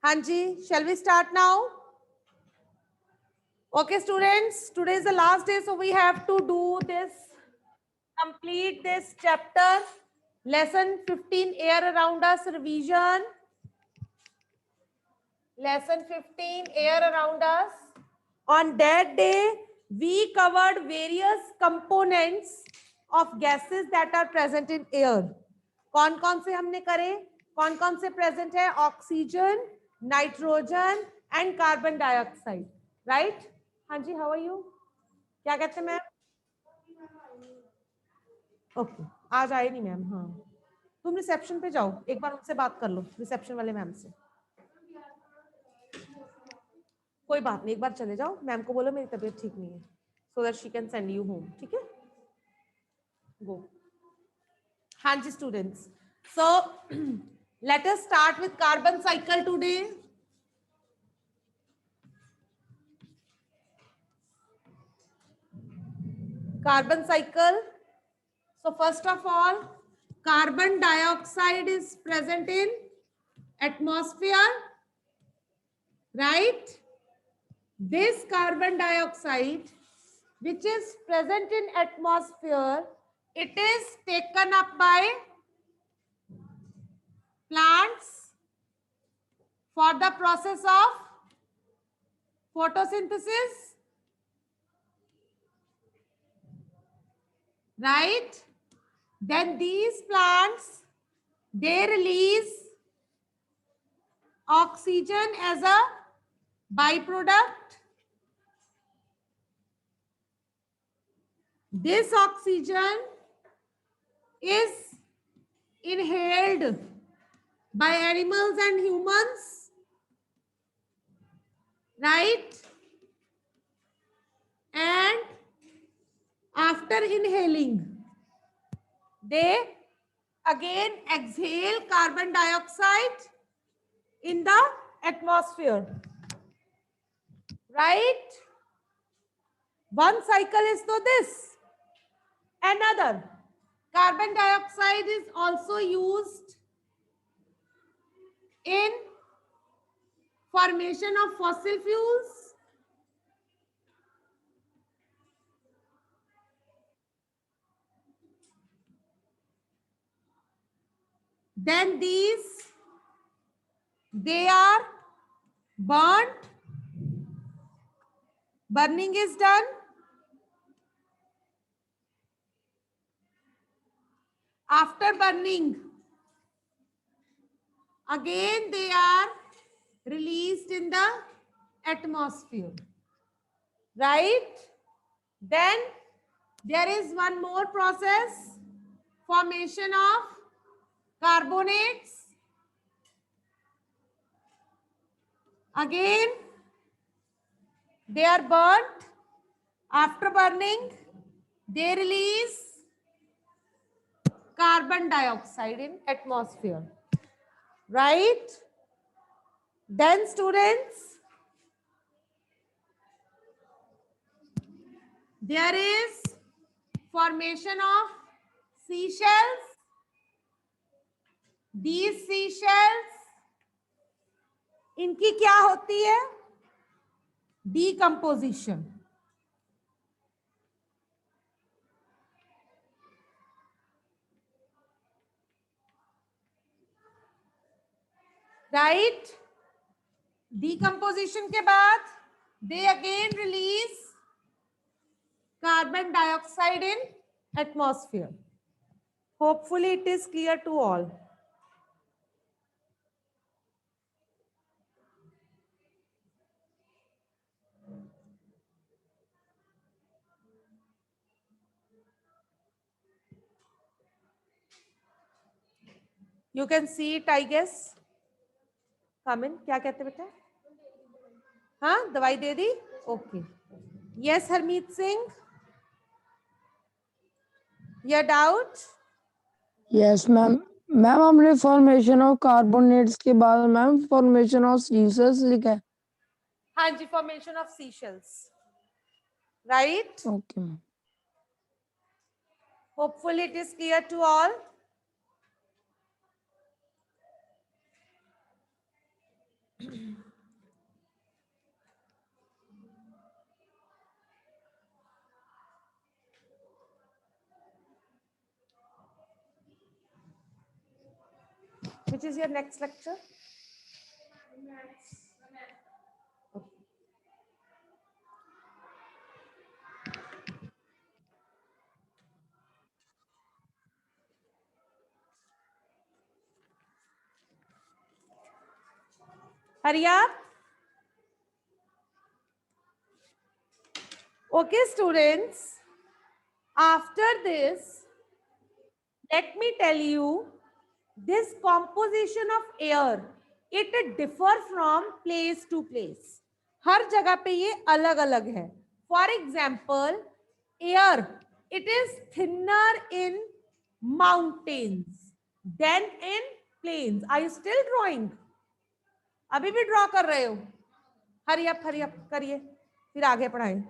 Hanji, shall we start now? Okay, students, today is the last day, so we have to do this, complete this chapter, lesson 15, air around us, revision. Lesson 15, air around us. On that day, we covered various components of gases that are present in air. कौन कौन से हमने करे, कौन कौन से present है? Oxygen, nitrogen and carbon dioxide, right? हाँ जी, how are you? क्या कहते हैं मैम? ओके, आज आए नहीं मैम. हाँ, तुम रिसेप्शन पे जाओ, एक बार उनसे बात कर लो, रिसेप्शन वाले मैम से. कोई बात नहीं, एक बार चले जाओ, मैम को बोलो मेरी तबीयत ठीक नहीं है, so that she can send you home. ठीक है, गो. हाँ जी students, so let us start with carbon cycle today. Carbon cycle. So first of all, carbon dioxide is present in atmosphere, right? This carbon dioxide which is present in atmosphere, it is taken up by plants for the process of photosynthesis, right? Then these plants, they release oxygen as a byproduct. This oxygen is inhaled by animals and humans, right? And after inhaling, they again exhale carbon dioxide in the atmosphere, right? One cycle is to this. Another, carbon dioxide is also used in formation of fossil fuels, then they are burnt. Burning is done. After burning, again they are released in the atmosphere, right? Then there is one more process, formation of carbonates. Again, they are burnt. After burning, they release carbon dioxide in atmosphere, right? Then students, there is formation of seashells. These seashells, इनकी क्या होती है? Decomposition. Right? Decomposition के बाद they again release carbon dioxide in atmosphere. Hopefully it is clear to all. You can see it, I guess. Come in. क्या कहते बेटा? हाँ, दवाई दे दी? Okay. Yes, Harmeet Singh. Your doubt? Yes ma'am. Ma'am हमने फॉर्मेशन ऑफ कार्बोनेट्स के बाद मैम फॉर्मेशन ऑफ सीशल्स लिखा है. हाँ जी, formation of seashells, right? Okay ma'am. Hopefully it is clear to all. Which is your next lecture? Hurry up. Okay, students. After this, let me tell you, this composition of air, it differ from place to place. हर जगह पे ये अलग अलग है. For example, air, it is thinner in mountains than in plains. Are you still drawing? अभी भी draw कर रहे हो? हरी अप करिए, फिर आगे पढ़ाएं.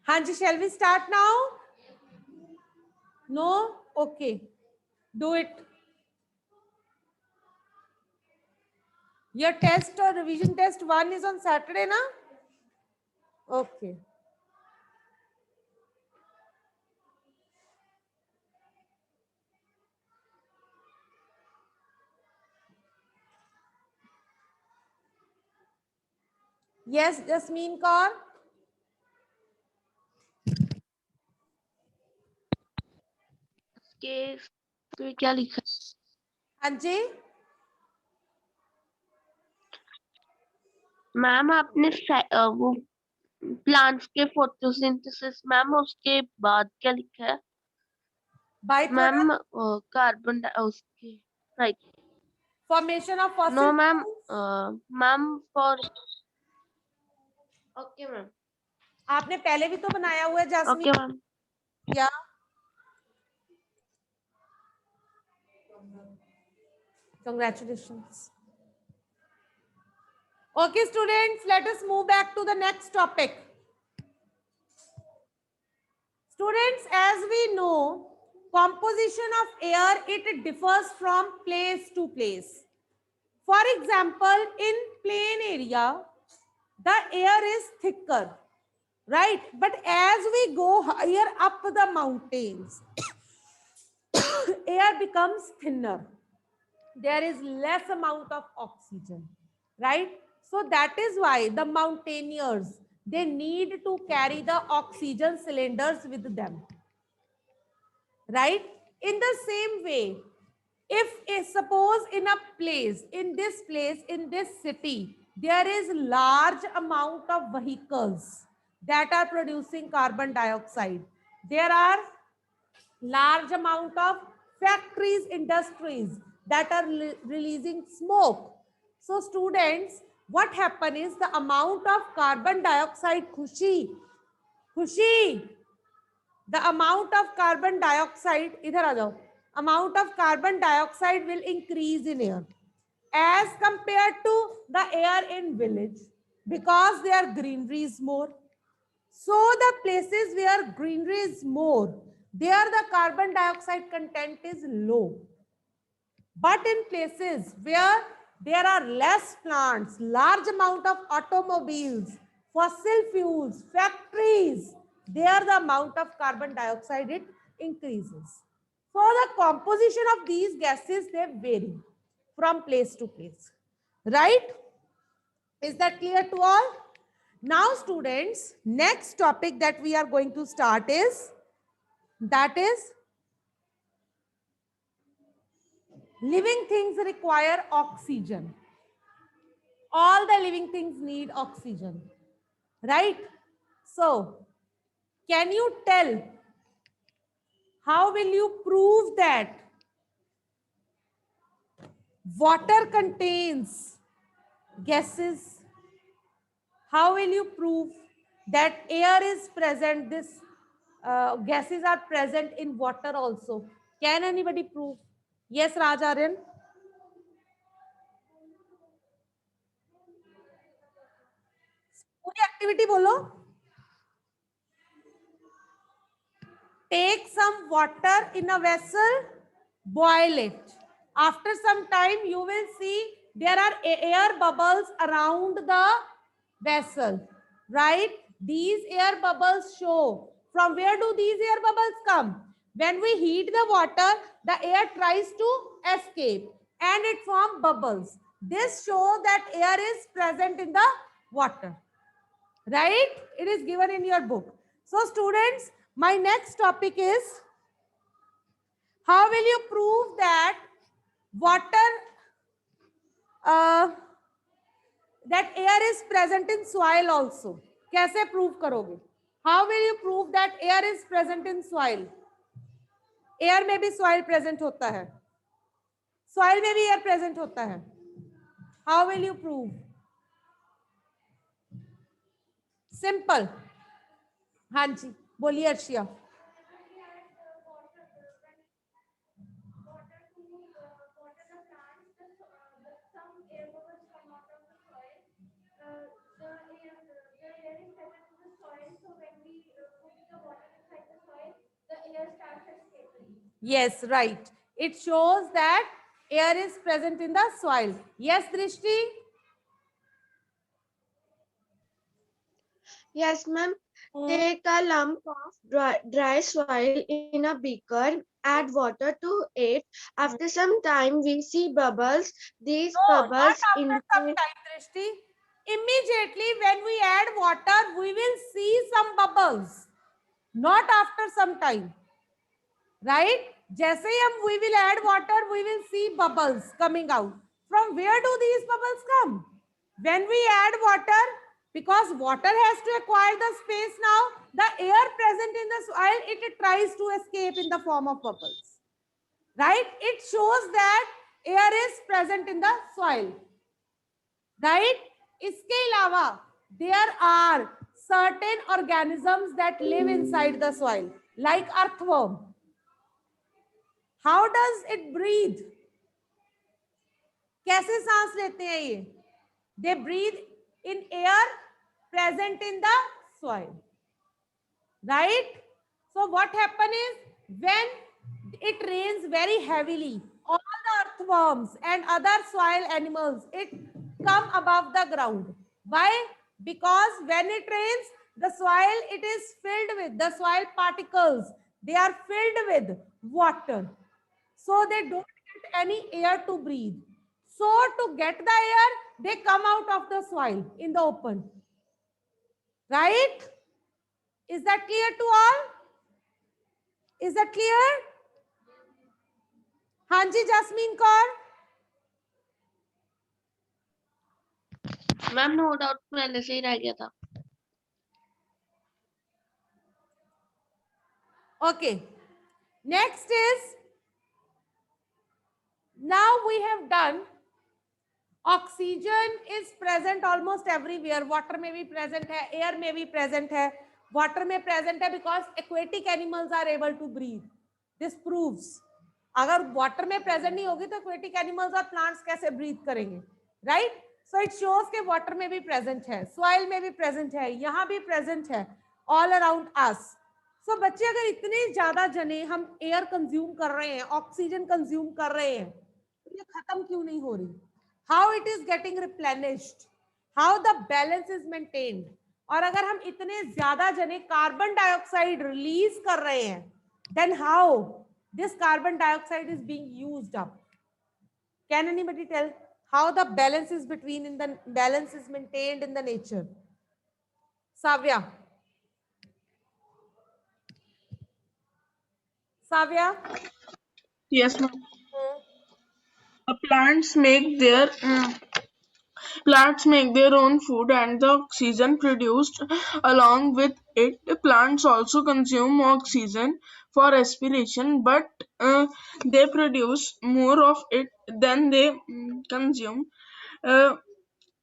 Hanji, shall we start now? No? Okay. Do it. Your test or revision test 1 is on Saturday, na? Okay. Yes, Jasmine Kaur. के क्या लिखा? Hanji? मैम आपने वो प्लांट्स के फोटोसिंथेसिस मैम उसके बाद क्या लिखा है? मैम कार्बन उसके right Formation of fossil no ma'am fuels. Ma'am for okay ma'am आपने पहले भी तो बनाया हुआ है ओके जास्मीन. मैम या Congratulations. Okay, students, let us move back to the next topic. Students, as we know, composition of air, it differs from place to place. For example, in plain area, the air is thicker, right? But as we go higher up the mountains, air becomes thinner. There is less amount of oxygen, right? So that is why the mountaineers, they need to carry the oxygen cylinders with them, right? In the same way, if suppose in a place, in this city, there is large amount of vehicles that are producing carbon dioxide. There are large amount of factories, industries that are releasing smoke. So students, what happen is the amount of carbon dioxide, Khushi, the amount of carbon dioxide, idhar aa jao, amount of carbon dioxide will increase in air as compared to the air in village, because their greenery is more. So the places where greenery is more, there the carbon dioxide content is low. But in places where there are less plants, large amount of automobiles, fossil fuels, factories, there the amount of carbon dioxide it increases. So the composition of these gases, they vary from place to place, right? Is that clear to all? Now students, next topic that we are going to start is, that is, living things require oxygen. All the living things need oxygen, right? So, can you tell, how will you prove that water contains gases? How will you prove that air is present, this gases are present in water also? Can anybody prove? Yes, Rajaryan? पूरी activity बोलो. Take some water in a vessel, boil it. After some time, you will see there are air bubbles around the vessel, right? These air bubbles show. From where do these air bubbles come? When we heat the water, the air tries to escape and it forms bubbles. This shows that air is present in the water, right? It is given in your book. So students, my next topic is, how will you prove that water, that air is present in soil also? कैसे prove करोगे? How will you prove that air is present in soil? Air में भी soil present होता है. Soil में भी air present होता है. How will you prove? Simple. हाँ जी, बोलिए Arshia. Yes, right. It shows that air is present in the soil. Yes, Drishti? Yes, ma'am. Take a lump of dry soil in a beaker, add water to it. After some time, we see bubbles. These No, not bubbles after some indicate... time, Drishti. Immediately when we add water, we will see some bubbles. Not after some time. Right? जैसे ही हम we will add water, we will see bubbles coming out. From where do these bubbles come? When we add water, because water has to acquire the space now, the air present in the soil, it tries to escape in the form of bubbles. Right? It shows that air is present in the soil. Right? इसके अलावा there are certain organisms that live inside the soil, like earthworm. How does it breathe? कैसे सांस लेते हैं ये? They breathe in air present in the soil. Right? So what happens is, when it rains very heavily, all the earthworms and other soil animals, it come above the ground. Why? Because when it rains, the soil, it is filled with the soil particles. They are filled with water. So they don't get any air to breathe. So to get the air, they come out of the soil in the open. Right? Is that clear to all? Is that clear? हाँ जी, Jasmeen Kaur. Ma'am no doubt पहले से ही रह गया था. Okay. Next is, now we have done, oxygen is present almost everywhere. Water में भी present है, air में भी present है, water में present है, because aquatic animals are able to breathe. This proves. अगर water में present नहीं होगी तो aquatic animals और plants कैसे breathe करेंगे? Right? So it shows कि water में भी present है, soil में भी present है, यहाँ भी present है, all around us. So बच्चे, अगर इतने ज्यादा जने हम एयर कंज्यूम कर रहे हैं, ऑक्सीजन कंज्यूम कर रहे हैं, तो ये खत्म क्यों नहीं हो रही? How it is getting replenished? How the balance is maintained? और अगर हम इतने ज्यादा जने कार्बन डाइऑक्साइड रिलीज कर रहे हैं, then how this carbon dioxide is being used up? Can anybody tell how the balance is maintained in the nature? Savya. Savya? Yes, ma'am. Hmm. Plants make their own food, and the oxygen produced along with it. Plants also consume oxygen for respiration, but they produce more of it than they consume. Uh,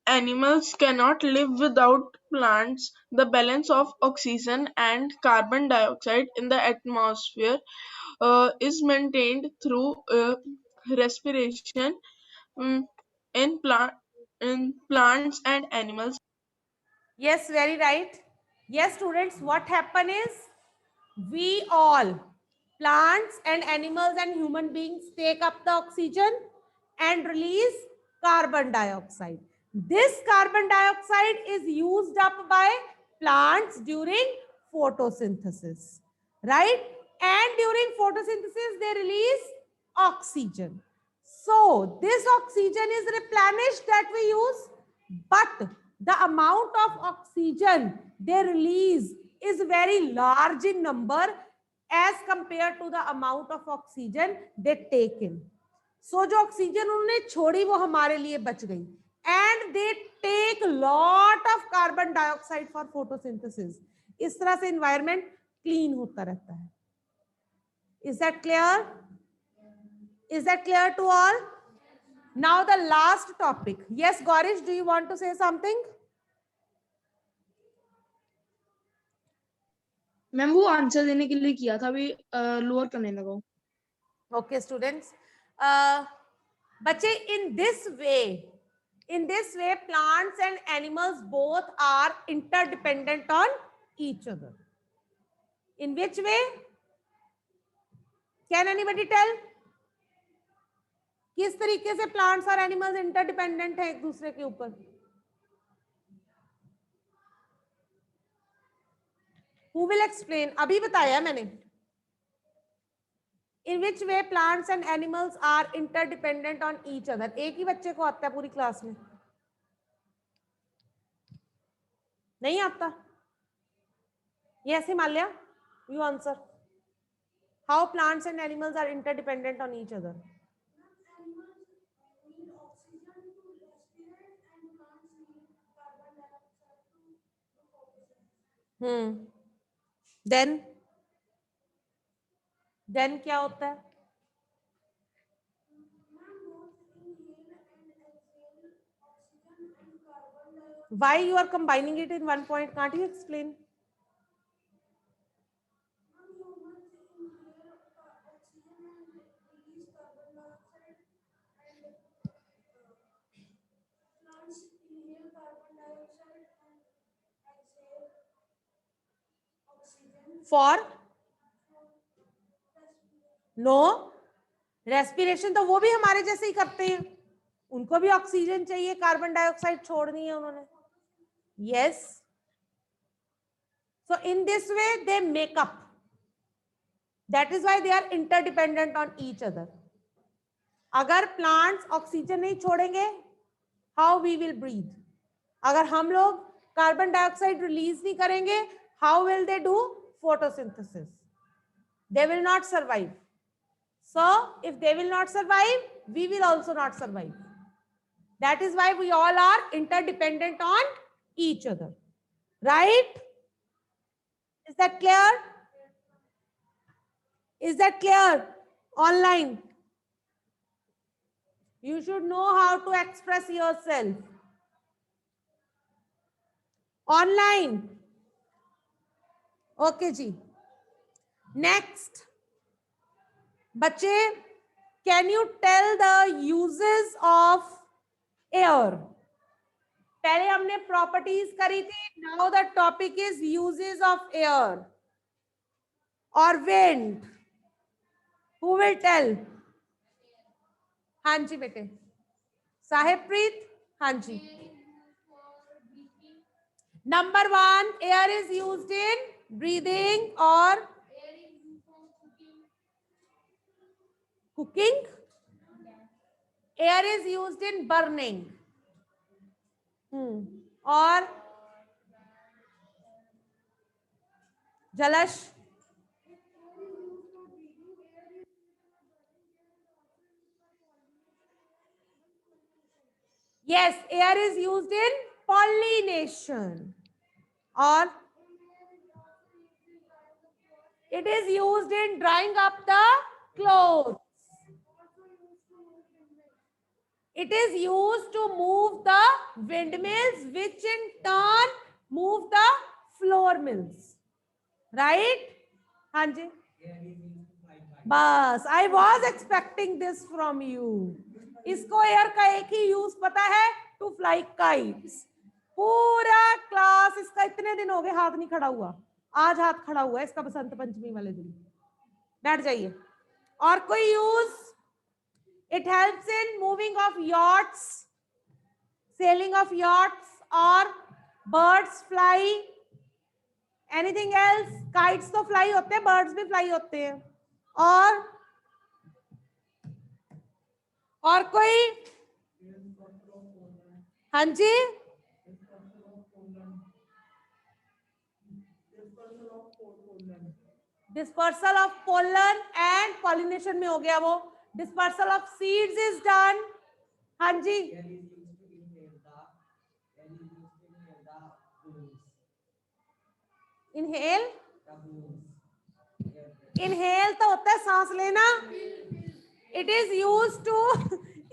Animals cannot live without plants. The balance of oxygen and carbon dioxide in the atmosphere is maintained through respiration um, in, in plants and animals. Yes, very right. Yes, students, what happen is we all, plants and animals and human beings, take up the oxygen and release carbon dioxide. This carbon dioxide is used up by plants during photosynthesis, right? And during photosynthesis, they release oxygen. So this oxygen is replenished that we use, but the amount of oxygen they release is very large in number as compared to the amount of oxygen they take in. So जो oxygen उन्होंने छोड़ी वो हमारे लिए बच गई, and they take lot of carbon dioxide for photosynthesis. इस तरह से environment clean होता रहता है. Is that clear? Is that clear to all? Now the last topic. Yes, Gorish, do you want to say something? Ma'am वो answer देने के लिए किया था, अभी लोअर करने लगा हूँ. Okay, students. बच्चे, in this way, plants and animals both are interdependent on each other. In which way? Can anybody tell? किस तरीके से plants और animals interdependent हैं एक दूसरे के ऊपर? Who will explain? अभी बताया मैंने. In which way plants and animals are interdependent on each other? एक ही बच्चे को आता है पूरी क्लास में? नहीं आता? Yes, Himalaya, you answer. How plants and animals are interdependent on each other? Then क्या होता है? Why you are combining it in one point? Can't you explain? For no respiration, तो वो भी हमारे जैसे ही करते हैं, उनको भी ऑक्सीजन चाहिए, कार्बन डाइऑक्साइड छोड़नी है उन्होंने. Yes. So in this way they make up. That is why they are interdependent on each other. अगर plants ऑक्सीजन नहीं छोड़ेंगे, how we will breathe? अगर हम लोग कार्बन डाइऑक्साइड रिलीज नहीं करेंगे, how will they do photosynthesis? They will not survive. So if they will not survive, we will also not survive. That is why we all are interdependent on each other. Right? Is that clear? Is that clear? Online. You should know how to express yourself. Online. Okay, ji. Next. बच्चे, can you tell the uses of air? पहले हमने properties करी थी. Now the topic is uses of air or wind. Who will tell? हाँ जी बेटे. साहेबप्रीत, हाँ जी. Number 1, air is used in breathing or cooking. Air is used in burning. Or Jalash. Yes, air is used in pollination. Or it is used in drying up the clothes. It is used to move the windmills, which in turn move the floor mills. Right? Hanji? बस I was expecting this from you. इसको air का एक ही use पता है, to fly kites. पूरा class इसका इतने दिन हो गए हाथ नहीं खड़ा हुआ, आज हाथ खड़ा हुआ है इसका बसंत पंचमी वाले दिन. बैठ जाइए. और कोई use? It helps in moving of yachts, sailing of yachts, or birds fly. Anything else? Kites तो fly होते हैं, birds भी fly होते हैं. और कोई? हाँ जी. Dispersal of pollen and pollination में हो गया वो. Dispersal of seeds is done. हाँ जी. Inhale. Inhale तो होता है सांस लेना. It is used to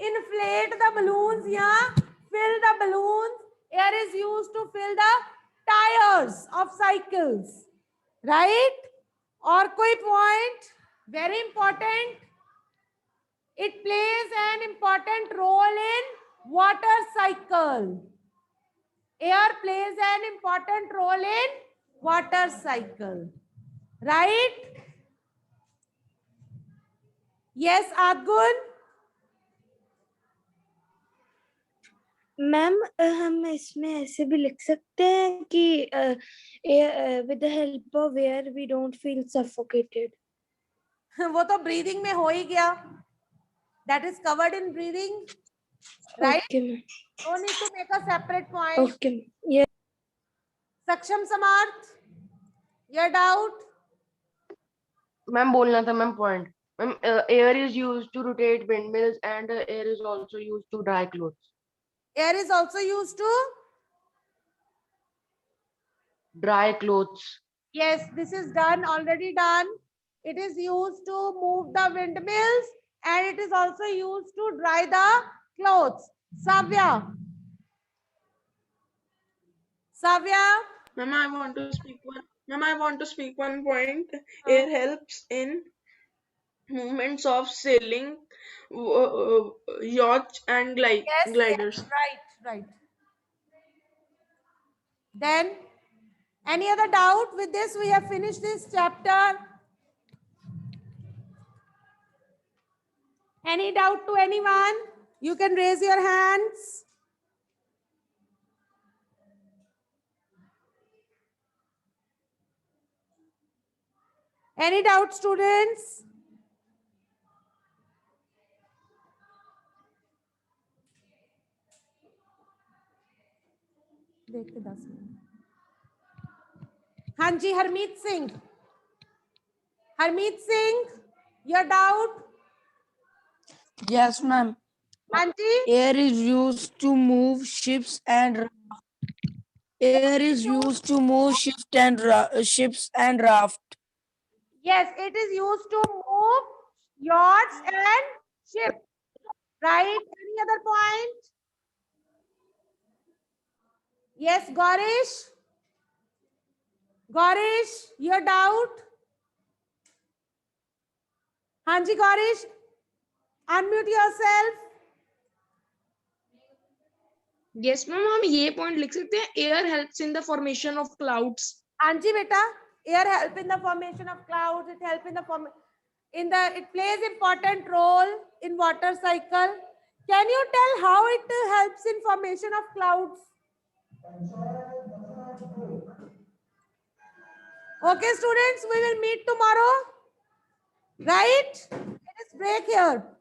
inflate the balloons या fill the balloons. Air is used to fill the tires of cycles. Right? और कोई point? Very important. It plays an important role in water cycle. Air plays an important role in water cycle. Right? Yes, Adgun? Ma'am हम इसमें ऐसे भी लिख सकते हैं कि with the help of air we don't feel suffocated. वो तो breathing में हो ही गया. That is covered in breathing. Right? Okay, ma'am. No need to make a separate point. Okay, ma'am. Yeah. Saksham Samarth, your doubt? Ma'am बोलना था ma'am point. Ma'am air is used to rotate windmills and air is also used to dry clothes. Air is also used to? Dry clothes. Yes, this is done, already done. It is used to move the windmills and it is also used to dry the clothes. Savya? Savya? Ma'am, I want to speak one. Ma'am, I want to speak one point. Air helps in movements of sailing, yachts and gliders. Yes, right. Then, any other doubt? With this, we have finished this chapter. Any doubt to anyone? You can raise your hands. Any doubt, students? देखते 10 minute. हाँ जी, Harmeet Singh. Harmeet Singh, your doubt? Yes, ma'am. हाँ जी. Air is used to move ships and raft. Air is used to move ships and raft. Yes, it is used to move yachts and ships. Right? Any other point? Yes, Gaurish? Gaurish, your doubt? हाँ जी, Gaurish, unmute yourself. Yes, ma'am. हम ये point लिख सकते हैं. Air helps in the formation of clouds. हाँ जी बेटा, air help in the formation of clouds. It help in the it plays important role in water cycle. Can you tell how it helps in formation of clouds? Okay, students, we will meet tomorrow. Right? It is break here.